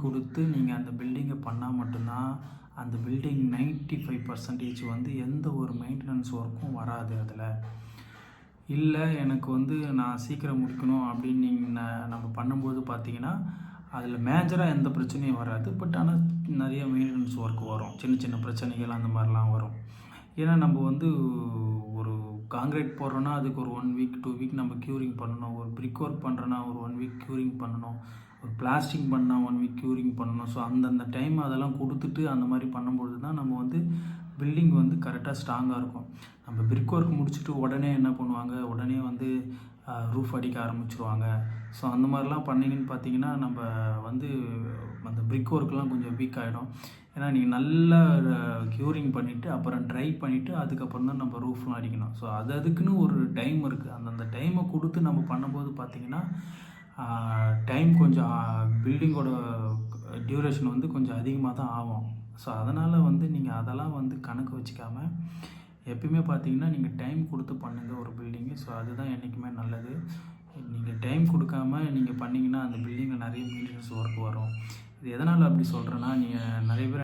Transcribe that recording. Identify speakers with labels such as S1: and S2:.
S1: கொடுத்து நீங்கள் அந்த பில்டிங்கை பண்ணால் மட்டும்தான் அந்த பில்டிங் 95% வந்து எந்த ஒரு மெயின்டெனன்ஸ் ஒர்க்கும் வராது. அதில் இல்லை எனக்கு வந்து நான் சீக்கிரம் முடிக்கணும் அப்படின்னு நீங்கள் நம்ம பண்ணும்போது பார்த்தீங்கன்னா அதில் மேஜராக எந்த பிரச்சனையும் வராது. பட் ஆனால் நிறைய மெயின்டெனன்ஸ் ஒர்க் வரும், சின்ன சின்ன பிரச்சனைகள் அந்த மாதிரிலாம் வரும். ஏன்னா நம்ம வந்து ஒரு காங்கிரீட் போடுறோன்னா அதுக்கு ஒரு 1 வீக் 2 வீக் நம்ம க்யூரிங் பண்ணணும். ஒரு பிரிக் ஒர்க் பண்ணுறோன்னா ஒரு 1 வீக் க்யூரிங் பண்ணணும். ஒரு பிளாஸ்டிக் பண்ணால் 1 வீக் க்யூரிங் பண்ணணும். ஸோ அந்தந்த டைம் அதெல்லாம் கொடுத்துட்டு அந்த மாதிரி பண்ணும்பொழுது தான் நம்ம வந்து பில்டிங் வந்து கரெக்டாக ஸ்ட்ராங்காக இருக்கும். நம்ம பிரிக் ஒர்க் முடிச்சுட்டு உடனே என்ன பண்ணுவாங்க, உடனே வந்து ரூஃப் அடிக்க ஆரம்பிச்சிருவாங்க. ஸோ அந்த மாதிரிலாம் பண்ணிங்கன்னு பார்த்தீங்கன்னா நம்ம வந்து அந்த பிரிக் ஒர்க்லாம் கொஞ்சம் வீக் ஆகிடும். ஏன்னா நீங்கள் நல்லா க்யூரிங் பண்ணிவிட்டு அப்புறம் ட்ரை பண்ணிவிட்டு அதுக்கப்புறம் தான் நம்ம ரூஃப்லாம் அடிக்கணும். ஸோ அதுக்குன்னு ஒரு டைம் இருக்குது. அந்தந்த டைமை கொடுத்து நம்ம பண்ணும்போது பார்த்திங்கன்னா டைம் கொஞ்சம் பில்டிங்கோட டியூரேஷன் வந்து கொஞ்சம் அதிகமாக தான் ஆகும். ஸோ அதனால் வந்து நீங்கள் அதெல்லாம் வந்து கணக்கு வச்சுக்காமல் எப்பயுமே பார்த்தீங்கன்னா நீங்கள் டைம் கொடுத்து பண்ணுங்கள் ஒரு பில்டிங்கு. ஸோ அதுதான் என்றைக்குமே நல்லது. நீங்கள் டைம் கொடுக்காம நீங்கள் பண்ணிங்கன்னா அந்த பில்டிங்கில் நிறைய மெயின்டெனன்ஸ் ஒர்க் வரும். இது எதனால் அப்படி சொல்கிறேன்னா, நீங்கள் நிறைய பேர்